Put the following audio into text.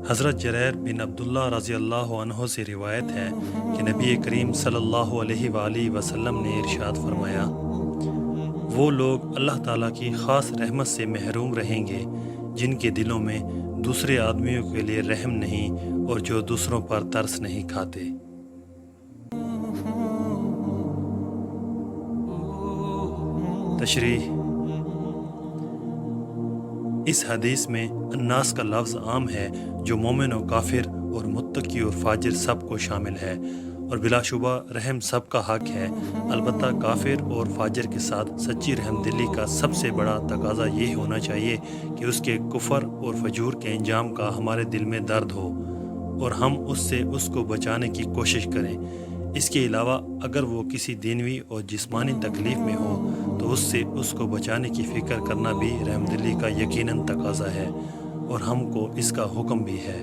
حضرت جریر بن عبداللہ رضی اللہ عنہ سے روایت ہے کہ نبی کریم صلی اللہ علیہ وآلہ وسلم نے ارشاد فرمایا، وہ لوگ اللہ تعالیٰ کی خاص رحمت سے محروم رہیں گے جن کے دلوں میں دوسرے آدمیوں کے لیے رحم نہیں اور جو دوسروں پر ترس نہیں کھاتے۔ تشریح: اس حدیث میں الناس کا لفظ عام ہے جو مومن و کافر اور متقی اور فاجر سب کو شامل ہے، اور بلا شبہ رحم سب کا حق ہے۔ البتہ کافر اور فاجر کے ساتھ سچی رحم دلی کا سب سے بڑا تقاضا یہ ہونا چاہیے کہ اس کے کفر اور فجور کے انجام کا ہمارے دل میں درد ہو اور ہم اس کو بچانے کی کوشش کریں۔ اس کے علاوہ اگر وہ کسی دینوی اور جسمانی تکلیف میں ہو تو اس کو بچانے کی فکر کرنا بھی رحم دلی کا یقیناً تقاضا ہے، اور ہم کو اس کا حکم بھی ہے۔